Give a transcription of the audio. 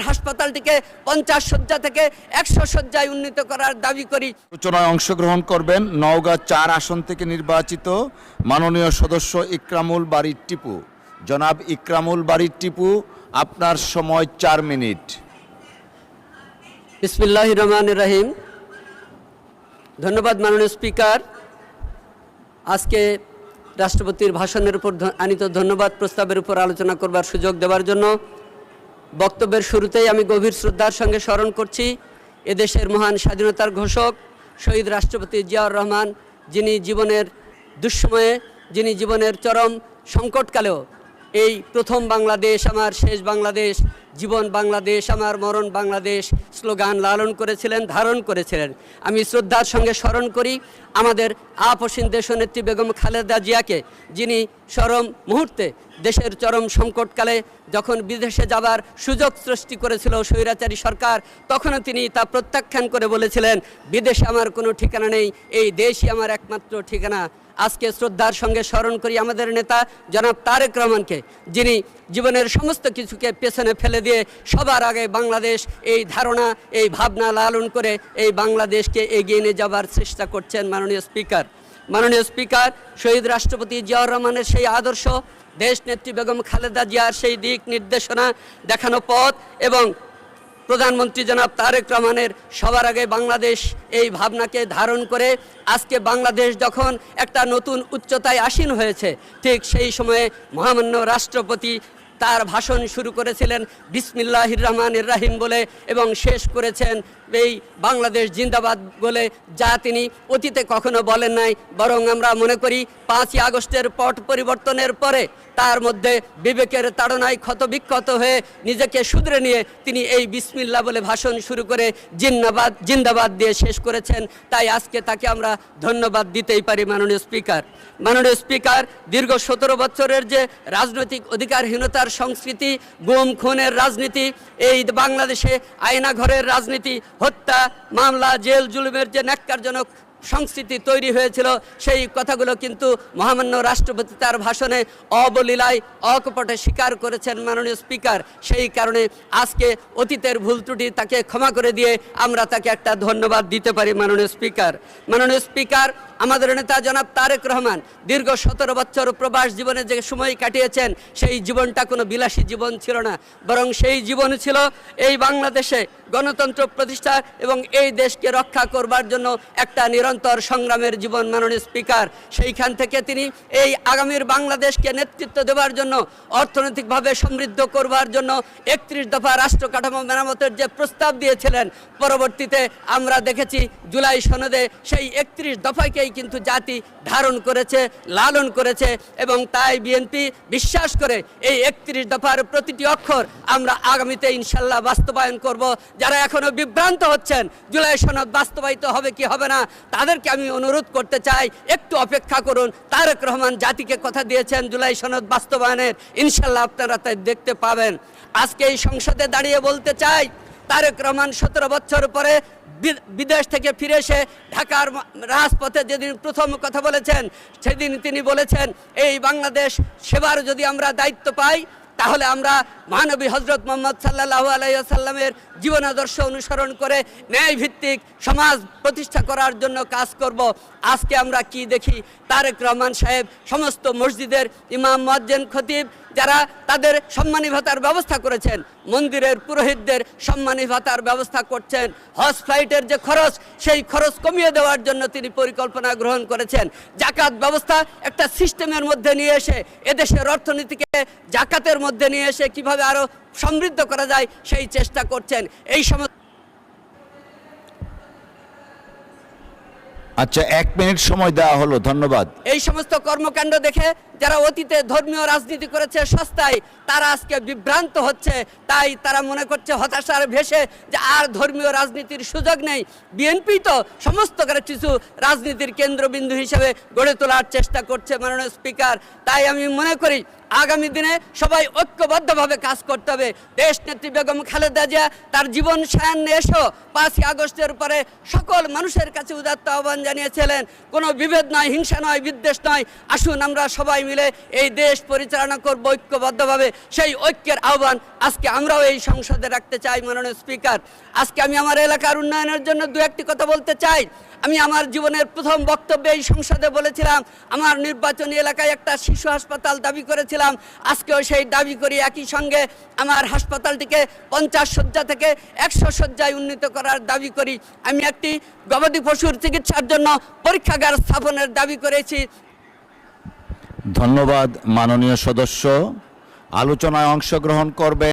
হাসপাতালটিকে 50 শয্যা থেকে 100 শয্যায় উন্নীত করার দাবি করি। আলোচনায় অংশগ্রহণ করবেন নওগাঁ 4 আসন থেকে নির্বাচিত মাননীয় সদস্য ইকরামুল বারী টিপু। জনাব ইকরামুল বারী টিপু, আপনার সময় 4 মিনিট। বিসমিল্লাহির রহমানির রহিম। ধন্যবাদ মাননীয় স্পিকার, আজকে রাষ্ট্রপতির ভাষণের উপর আনিত ধন্যবাদ প্রস্তাবের উপর আলোচনা করবার সুযোগ দেওয়ার জন্য। বক্তব্যের শুরুতেই আমি গভীর শ্রদ্ধার সঙ্গে স্মরণ করছি এদেশের মহান স্বাধীনতার ঘোষক শহীদ রাষ্ট্রপতি জিয়াউর রহমান, যিনি জীবনের দুঃসময়ে, যিনি জীবনের চরম সংকটকালেও এই প্রথম বাংলাদেশ আমার শেষ বাংলাদেশ, জীবন বাংলাদেশ আমার মরণ বাংলাদেশ স্লোগান লালন করেছিলেন, ধারণ করেছিলেন। আমি শ্রদ্ধার সঙ্গে স্মরণ করি আমাদের আপসীন দেশনেত্রী বেগম খালেদা জিয়াকে, যিনি চরম মুহূর্তে দেশের চরম সংকটকালে যখন বিদেশে যাবার সুযোগ সৃষ্টি করেছিল স্বৈরাচারী সরকার, তখনও তিনি তা প্রত্যাখ্যান করে বলেছিলেন, বিদেশে আমার কোনো ঠিকানা নেই, এই দেশই আমার একমাত্র ঠিকানা। আজকে শ্রদ্ধার সঙ্গে স্মরণ করি আমাদের নেতা জনাব তারেক রহমানকে, যিনি জীবনের সমস্ত কিছুকে পেছনে ফেলে দিয়ে সবার আগে বাংলাদেশ এই ধারণা, এই ভাবনা লালন করে এই বাংলাদেশকে এগিয়ে নিয়ে যাবার চেষ্টা করছেন। মাননীয় স্পিকার, শহীদ রাষ্ট্রপতি জিয়াউর রহমানের সেই আদর্শ, দেশ নেত্রী বেগম খালেদা জিয়ার সেই দিক নির্দেশনা দেখানো পথ এবং প্রধানমন্ত্রী জনাব তারেক রহমানের সবার আগে বাংলাদেশ এই ভাবনাকে ধারণ করে আজকে বাংলাদেশ যখন একটা নতুন উচ্চতায় আসীন হয়েছে, ঠিক সেই সময়ে মহামান্য রাষ্ট্রপতি তার ভাষণ শুরু করেছিলেন বিসমিল্লাহির রহমানির রহিম বলে এবং শেষ করেছেন এই বাংলাদেশ জিন্দাবাদ বলে, যা তিনি অতীতে কখনো বলেন নাই। বরং আমরা মনে করি 5ই আগস্টের পট পরিবর্তনের পরে তার মধ্যে বিবেকের তাড়নায় ক্ষতবিক্ষত হয়ে নিজেকে শুধরে নিয়ে তিনি এই বিসমিল্লাহ বলে ভাষণ শুরু করে জিন্দাবাদ দিয়ে শেষ করেছেন। তাই আজকে তাকে আমরা ধন্যবাদ দিতেই পারি। মাননীয় স্পিকার, দীর্ঘ 17 বছরের যে রাজনৈতিক অধিকারহীনতার সংস্কৃতি, গুম খুনের রাজনীতি, এই বাংলাদেশে আয়নাঘরের রাজনীতি, হত্যা মামলা, জেল জুলুমের যে ন্যাক্কারজনক সংস্কৃতি তৈরি হয়েছিল, সেই কথাগুলো কিন্তু মহামান্য রাষ্ট্রপতি তার ভাষণে অবলীলায় অকপটে স্বীকার করেছেন। মাননীয় স্পিকার, সেই কারণে আজকে অতীতের ভুল ত্রুটি তাকে ক্ষমা করে দিয়ে আমরা তাকে একটা ধন্যবাদ দিতে পারি। মাননীয় স্পিকার, আমাদের নেতা জনাব তারেক রহমান দীর্ঘ 17 বছর প্রবাস জীবনে যে সময় কাটিয়েছেন, সেই জীবনটা কোনো বিলাসী জীবন ছিল না, বরং সেই জীবন ছিল এই বাংলাদেশে গণতন্ত্র প্রতিষ্ঠা এবং এই দেশকে রক্ষা করবার জন্য একটা নিরন্তর সংগ্রামের জীবন। মাননীয় স্পিকার, সেইখান থেকে তিনি এই আগামীর বাংলাদেশকে নেতৃত্ব দেওয়ার জন্য, অর্থনৈতিকভাবে সমৃদ্ধ করবার জন্য 31 দফা রাষ্ট্র কাঠামো মেরামতের যে প্রস্তাব দিয়েছিলেন, পরবর্তীতে আমরা দেখেছি জুলাই সনদে সেই 31 দফাকেই কিন্তু জাতি ধারণ করেছে, লালন করেছে এবং তাই বিএনপি বিশ্বাস করে এই 31 দফার প্রতিটি অক্ষর আমরা আগামীতে ইনশাল্লাহ বাস্তবায়ন করব। যারা এখনো বিভ্রান্ত হচ্ছেন জুলাই সনদ বাস্তবায়িত হবে কি হবে না, তাদেরকে আমি অনুরোধ করতে চাই, একটু অপেক্ষা করুন। তারেক রহমান জাতিকে কথা দিয়েছেন জুলাই সনদ বাস্তবায়নের, ইনশাল্লাহ আপনারা তাই দেখতে পাবেন। আজকে এই সংসদে দাঁড়িয়ে বলতে চাই, তারেক রহমান 17 বছর পরে বিদেশ থেকে ফিরে এসে ঢাকার রাজপথে যেদিন প্রথম কথা বলেছেন, সেদিন তিনি বলেছেন এই বাংলাদেশ সেবার যদি আমরা দায়িত্ব পাই, তাহলে আমরা মহানবী হজরত মুহাম্মদ সাল্লাল্লাহু আলাইহি ওয়াসাল্লামের জীবন আদর্শ অনুসরণ করে ন্যায়ভিত্তিক সমাজ প্রতিষ্ঠা করার জন্য কাজ করব। আজকে আমরা কি দেখি, তারেক রহমান সাহেব সমস্ত মসজিদের ইমাম, মুয়াজ্জিন, খতিব যারা তাদের সম্মানী ভাতার ব্যবস্থা করেছেন, মন্দিরের পুরোহিতদের সম্মানী ভাতার ব্যবস্থা করছেন, হজ ফ্লাইটের যে খরচ, সেই খরচ কমিয়ে দেওয়ার জন্য তিনি পরিকল্পনা গ্রহণ করেছেন। জাকাত ব্যবস্থা একটা সিস্টেমের মধ্যে নিয়ে এসে এদেশের অর্থনীতিকে জাকাতের মধ্যে নিয়ে এসে কিভাবে আরো সমৃদ্ধ করা যায় সেই চেষ্টা করছেন। এই সমস্ত আচ্ছা, 1 মিনিট সময় দেওয়া হলো, ধন্যবাদ। এই সমস্ত কর্মকাণ্ড দেখে যারা অতীতে ধর্মীয় রাজনীতি করেছে সস্তায়, তারা আজকে বিভ্রান্ত হচ্ছে। তাই তারা মনে করছে হতাশার ভেসে যে আর ধর্মীয় রাজনীতির সুযোগ নেই। বিএনপি তো সমস্ত কিছু রাজনীতির কেন্দ্রবিন্দু হিসেবে গড়ে তোলার চেষ্টা করছে। মাননীয় স্পিকার, তাই আমি মনে করি আগামী দিনে সবাই ঐক্যবদ্ধভাবে কাজ করতে হবে। দেশ নেত্রী বেগম খালেদা জিয়া তার জীবন সায়ান্নে এসো 5ই আগস্টের পরে সকল মানুষের কাছে উদাত্ত আহ্বান জানিয়েছিলেন, কোনো বিভেদ নয়, হিংসা নয়, বিদ্বেষ নয়, আসুন আমরা সবাই মিলে এই দেশ পরিচালনা করব ঐক্যবদ্ধভাবে। সেই ঐক্যের আহ্বান আজকে আমরাও এই সংসদে রাখতে চাই। মাননীয় স্পিকার, আজকে আমি আমার এলাকার উন্নয়নের জন্য দু একটি কথা বলতে চাই। আমি আমার জীবনের প্রথম বক্তব্যে এই সংসদে বলেছিলাম, আমার নির্বাচনী এলাকায় একটা শিশু হাসপাতাল দাবি করেছিলাম। আজকেও সেই দাবি করি। একই সঙ্গে আমার হাসপাতালটিকে 50 শয্যা থেকে 100 শয্যায় উন্নীত করার দাবি করি। আমি একটি গবাদি পশুর চিকিৎসার জন্য পরীক্ষাগার স্থাপনের দাবি করেছি। ধন্যবাদ মাননীয় সদস্য। আলোচনায় অংশগ্রহণ করবে